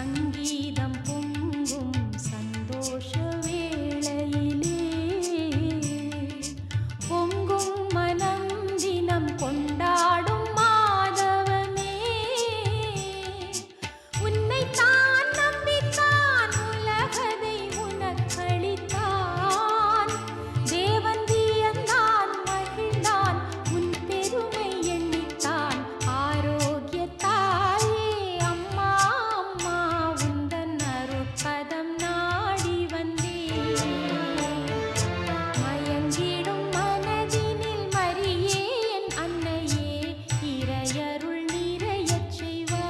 சங்கீதம் பொங்கும் சந்தோஷ வேளையிலே பொங்கும் மனம் தினம் கொண்டாடும் மாதவமே உன்னைத்தான் நம்பித்தான் உலகதை உனக்களித்தான் தேவன் வியந்தான் மகிழ்ந்தான் உன் பெருமை எண்ணித்தான் ஆரோக்கியத்தாயே அம்மா அம்மா உந்தன் அருட்பதம் நாடி வந்தேன் மயங்கிடும் மனதினில் மரியே என் அன்னையே இறையருள் நிறையச் செய்வாய்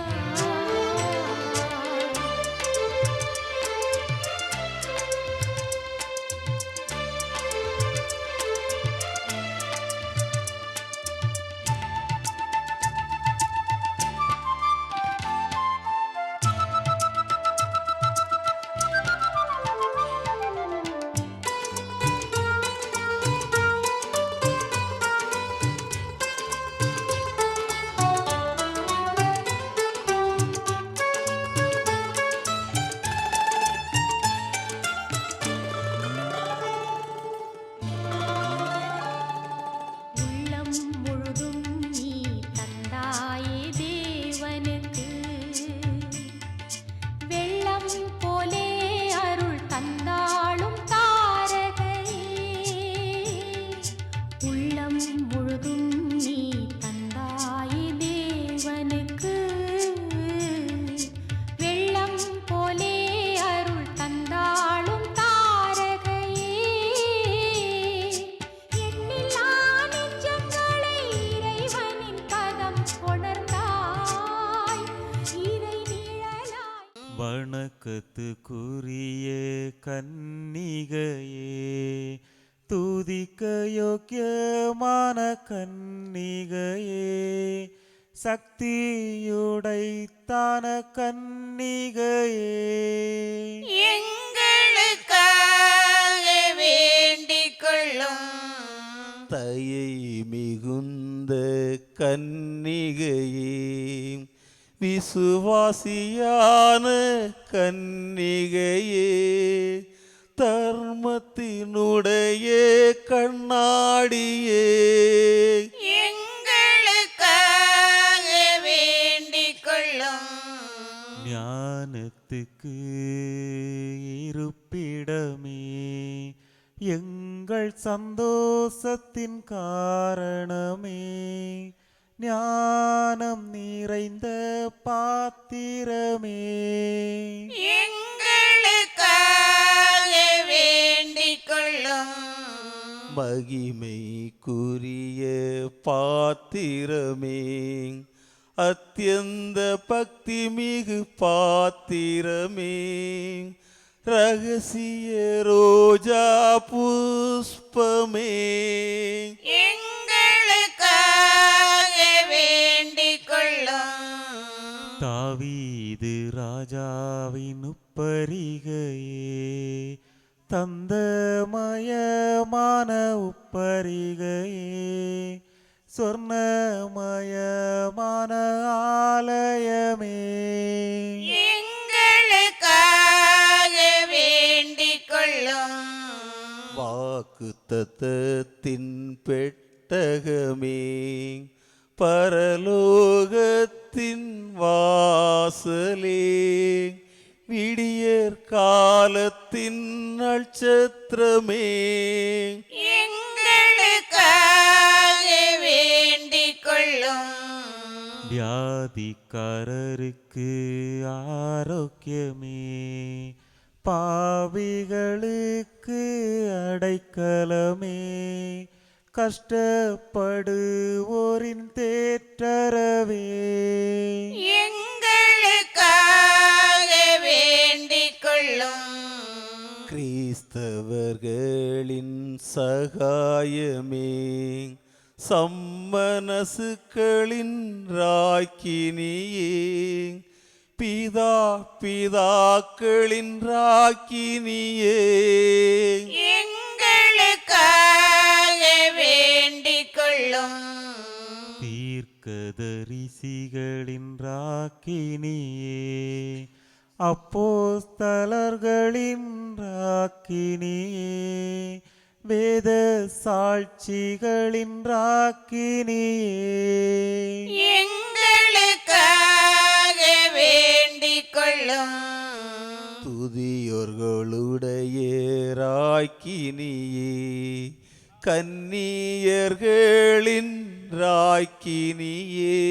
உள்ளம் முழுதும் நீ தந்தாயே தேவனுக்கு வெள்ளம் போலே அருள் தந்தாளும் தாரகையே உள்ளம் முழுதும் நீ தந்தாயே தேவனுக்கு வெள்ளம் போலே அருள் தந்தாளும் தாரகையே எண்ணில்லா நெஞ்சங்களை இறைவனின் பதம் கொணர்ந்தாய் இறை நிழலாய் வணக்கத்துக்குரிய கன்னிகையே துதிக்க யோக்கியமான கன்னிகையே சக்தியுடைத்தான கன்னிகையே எங்களுக்காக வேண்டிக் கொள்ளும் தயை மிகுந்த கன்னிகையே விசுவாசியான கன்னிகையே தர்மத்தினுடைய கண்ணாடியே எங்களுக்காக வேண்டிக் கொள்ளும் ஞானத்துக்கு இருப்பிடமே எங்கள் சந்தோஷத்தின் காரணமே ஞானம் நிறைந்த பாத்திரமே எங்களுக்காக வேண்டிக் கொள்ளும் மகிமைக்குரிய பாத்திரமே அத்தியந்த பக்தி மிகு பாத்திரமே ரகசிய ரோஜா புஷ்பமே எங்களுக்காக வேண்டிக் கொள்ளும் தாவீது ராஜாவின் உப்பரிகையே தந்தமயமான உப்பரிகையே சொர்ணமயமான ஆலயமே எங்களுக்காக வேண்டிக் கொள்ளும் வாக்குத்தத்தத்தின் பெட்டகமே பரலோகத்தின் வாசலே விடியற் காலத்தின் நட்சத்திரமே எங்களுக்காக வேண்டிக் கொள்ளும் வியாதிக்காரருக்கு ஆரோக்கியமே பாவிகளுக்கு அடைக்கலமே கஷ்டப்படுவோரின் தேற்றரவே எங்களுக்காக வேண்டிக் கொள்ளும் கிறிஸ்தவர்களின் சகாயமே சம்மனசுக்களின் ராக்கினியே பிதாக்களின் ராக்கினியே எங்களுக்காக வேண்டிக் கொள்ளும் தீர்க்கதரிசிகளின் ராக்கினியே அப்போஸ்தலர்களின் ராக்கினியே, வேத சாட்சிகளின் ராக்கினியே, எங்களுக்காக வேண்டிக் கொள்ளும். துதியோர்களுடைய ராக்கினியே, கன்னியர்களின் ராக்கினியே,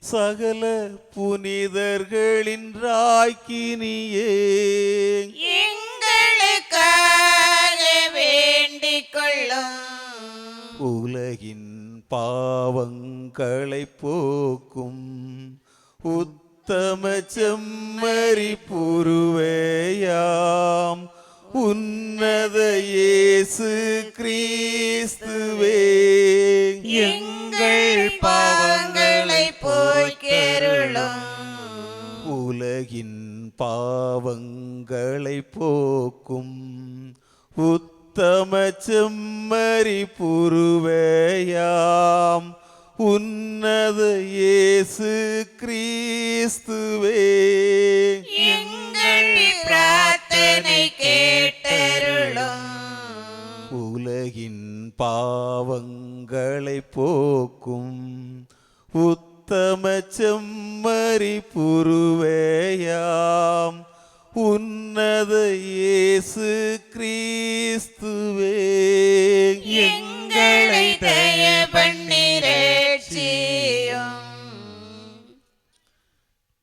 சகல புனிதர்களின் ராக்கினியே, எங்களுக்காக வேண்டிக் கொள்ளும். உலகின் பாவங்களை போக்கும் உத்தம செம்மறி புருவேயாம் உன்னத இயேசு கிறிஸ்துவே, எங்கள் பாவங்களை போக்கருளும். உலகின் பாவங்களை போக்கும் உத்தம செம்மறி புருவேயாம் உன்னத இயேசு கிறிஸ்துவே, எங்கள் பிரார்த்தனை கேட்டருளும். உலகின் பாவங்களை போக்கும் உத்தம செம்மறி புருவேயாம் உன்னத இயேசு கிறிஸ்துவே, எங்களை தய பண்ணி ரட்சியும்.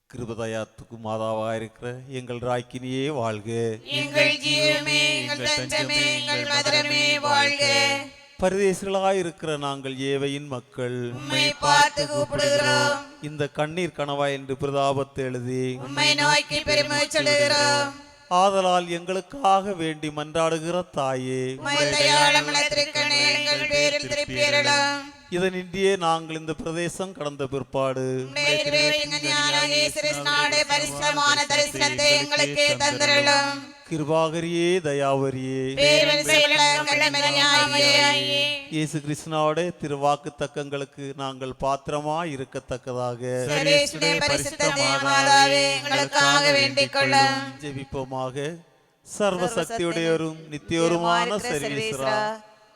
கிருபதயாத்துக்கு மாதாவாக இருக்கிற எங்கள் ராக்கினியே வாழ்க. எங்கள் ஜீவமே, எங்கள் தஞ்சமே, எங்கள் மதுரமே வாழ்க. பரதேசிகளாய் இருக்கிற நாங்கள் ஏவையின் மக்கள் உம்மை பார்த்து கூப்பிடுகிறோம். இந்த கண்ணீர் கனவா என்று பிரதாபத்தை எழுதி உம்மை நோக்கி பெருமை சொல்லுகிறோம். ஆதலால் எங்களுக்காக வேண்டி மன்றாடுகிற தாயே, உம்மை தயாளமுள்ள திருக்கண்ணே, எங்கள் பேரில் திருப்பியருளும். இதனின்றியே நாங்கள் இந்த பிரதேசம் கடந்த பிற்பாடு உம்முடைய திருவிழிங்க ஞானம் இயேசுவின் பரிசுத்தமான தரிசனத்தை எங்களுக்கு தந்தருளும். கிருபாகரியே, தயாவரியே, பேர்வரிசையுள்ள கள்ளமறியாயே, இயேசு கிறிஸ்துவோட திருவாக்கு தக்கங்களுக்கு நாங்கள் பாத்திரமாய் இருக்கத்தக்கதாக சர்வேசுடைய பரிசுத்த மாதாவே, எங்களுக்காக வேண்டிக் கொள்ளும். ஜெபிப்போமாக. சர்வ சக்தியுடையவரும் நித்தியோருமான சர்வேஸ்வரா,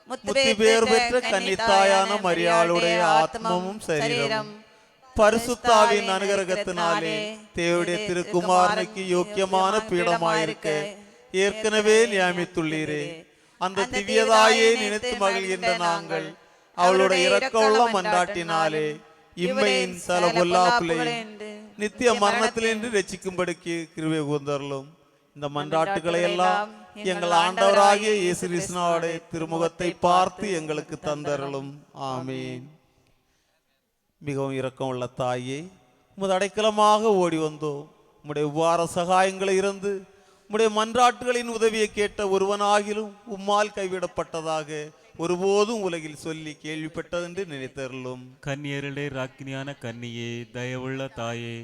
முத்தி பேர் பெற்ற கன்னித்தாயான மரியாளுடைய ஆத்மமும் சரீரம் பரிசுத்தாவின் அனுகிரகத்தினாலே தேவனுடைய திருக்குமாரனுக்கு யோக்கியமான பீடமாயிருக்க ஏற்கனவே நியமித்துள்ளீரே. அந்த திவ்யதாயே நினைத்து மகிழ்கின்ற நாங்கள் அவளுடைய இரக்கமுள்ள மன்றாட்டினாலே இம்மையின் சல பொல்லாப்புலையும் நித்திய மரணத்திலிருந்து ரட்சிக்கும்படிக்கு கிருபை கூர்ந்தருளும். இந்த மன்றாட்டுகளை எல்லாம் எங்கள் ஆண்டவராகிய இயேசு கிறிஸ்துவோட திருமுகத்தை பார்த்து எங்களுக்கு தந்தருளும். ஆமீன். மிகவும் இரக்கம் உள்ள தாயே, உமது அடைக்கலமாக ஓடி வந்தோம். உம்முடைய உபகார சகாயங்களை இருந்து உம்முடைய மன்றாட்டுகளின் உதவியை கேட்ட ஒருவனாகிலும் உம்மால் கைவிடப்பட்டதாக ஒருபோதும் உலகில் சொல்லி கேள்விப்பட்டதென்று நினைத்தருளும். கன்னியரிலே ராக்கினியான கன்னியே, தயவுள்ள தாயே,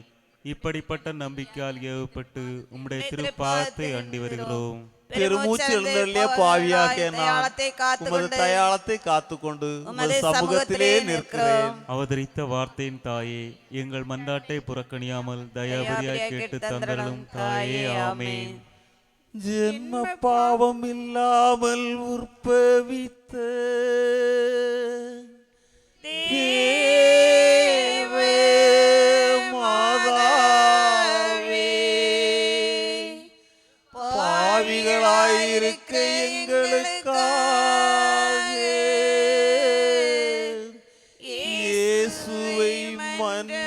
இப்படிப்பட்ட நம்பிக்கையால் ஏவப்பட்டு உம்முடைய திருப்பாதத்தை அண்டி வருகிறோம். பெருமூச்சு எழுந்தருளிய பாவியாகிய நான் உமது தயாளத்தை காத்துக்கொண்டு உமது சமூகத்திலே நிற்கிறேன். அவதரித்த வார்த்தையின் தாயே, எங்கள் மன்றாட்டை புறக்கணியாமல் தயாபரியாய் கேட்டு தந்தருளும் தாயே. ஆமென். ஜென்ம பாவம் இல்லாமல் உற்பவித்த தேவ மாதாவே, பாவிகளாயிருக்க எங்களுக்காக இயேசுவை மன்றாடும்.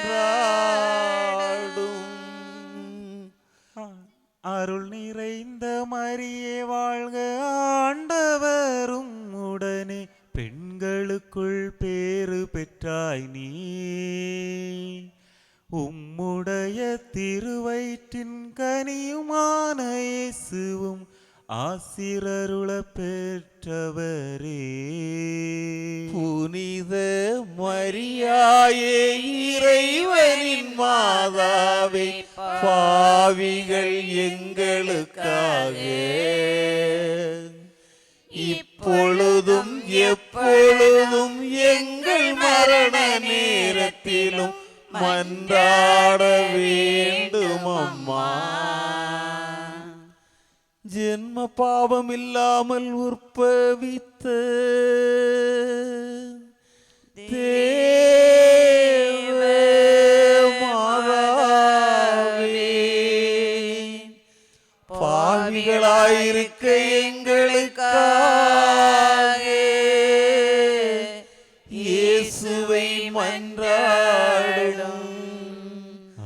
அருள் நிறைந்த மரியே வாழ்க, ஆண்டவரும் உடனே பெண்களுக்குள் பேறு பெற்றாய் நீ. உம்முடைய திருவயிற்றின் கனியுமான இயேசுவும் ஆசிரருள பெற்றவரே. புனித மரியாயே, இறைவனின் மாதாவே, பாவிகள் எங்களுக்காக இப்பொழுதும் எப்பொழுதும் எங்கள் மரண நேரத்திலும் மன்றாட வேண்டுமாமே. அம்மா. ஜென்ம பாவம் இல்லாமல் உற்பவித்த தேவ மாதாவே, பாவிகளாயிருக்க எங்களுக்காக இயேசுவை மன்றாடும்.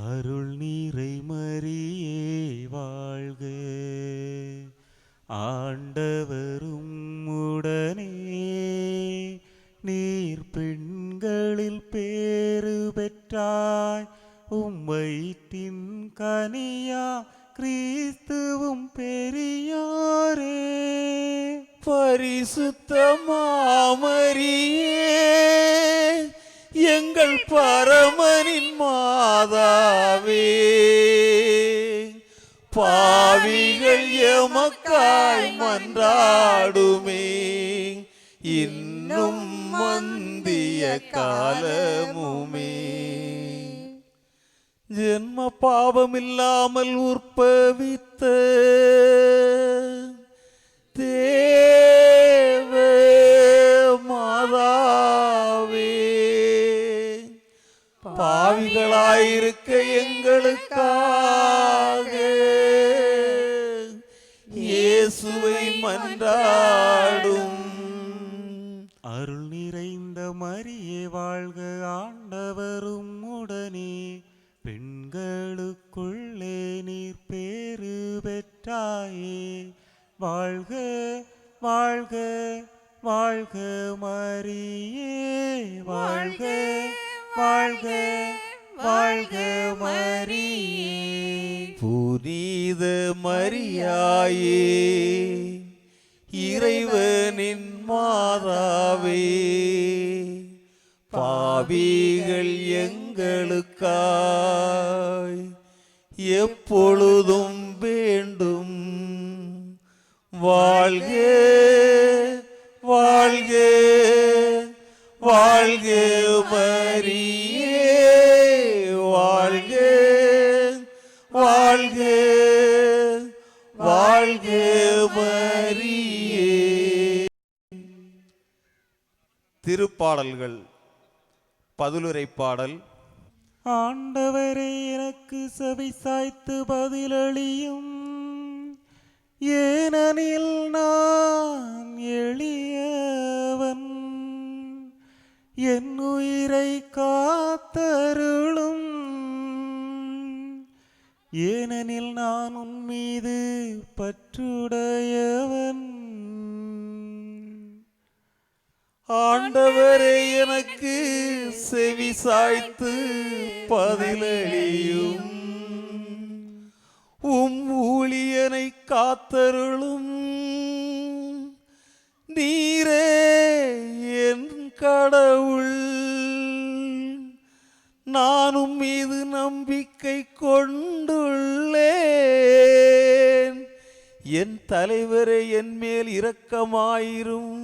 அருள் நீரை மரியே வாழ்க, ஆண்டவரும் உடனே, நீர் பெண்களில் பேறு பெற்றாய், வயிற்றின் கனியா கிறிஸ்துவும் பெரியாரே. பரிசுத்த மாமரியே, எங்கள் பரமனின் மாதாவே, பாவிகள் எமக்காய் மன்றாடுமே, இன்னும் மந்திய காலமுமே. ஜென்ம பாவமில்லாமல் உற்பவித்த தேவ மாதாவே, பாவிகளாயிருக்க எங்களுக்காக இயேசுவை மன்றாடும். அருள் நிறைந்த மரியே வாழ்க, ஆண்டவரும் உடனே, பெண்களுக்குள்ளே நீர் பேறு பெற்றாயே. வாழ்க வாழ்க வாழ்க மரியே, வாழ்க வாழ்க வாழ்க மரியே. புனித மரியாயே, இறைவனின் மாதாவே, பாவிகள் எங்களுக்காய் எப்பொழுதும் வேண்டும் வாழ்க வாழ்க வாழ்க மரியே, வாழ்க வாழ்க வாழ்க மரியே. திருப்பாடல்கள். பதிலுரை பாடல். ஆண்டவரே எனக்கு செவி சாய்த்து பதிலளியும், ஏனெனில் நான் எளியவன், என் உயிரை காத்தருளும், ஏனெனில் நான் உன் மீது பற்றுடையவன். ஆண்டவரே எனக்கு செவி சாய்த்து பதிலளியும், ஊழியனை காத்தருளும், நீரே என் கடவுள், நானும் மீது நம்பிக்கை கொண்டுள்ளேன். என் தலைவரே என் மேல் இரக்கமாயிரும்,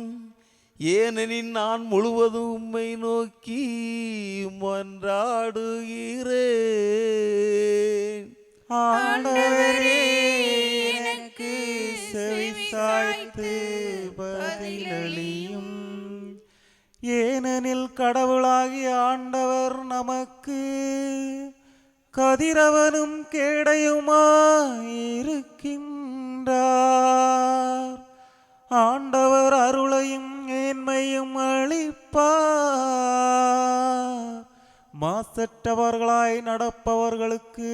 ஏனெனில் நான் முழுவதும் உம்மை நோக்கி மன்றாடுகிறேன். ஆண்டவரே எனக்கு செவி சாய்த்து பதிலளியும், ஏனெனில் கடவுளாகிய ஆண்டவர் நமக்கு கதிரவனும் கேடயமாயிருக்கின்றார். ஆண்டவர் அருளையும் மேன்மையும் அளிப்பார். மாசற்றவர்களாய் நடப்பவர்களுக்கு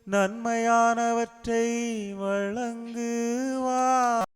நன்மையானவற்றை வழங்குவார்.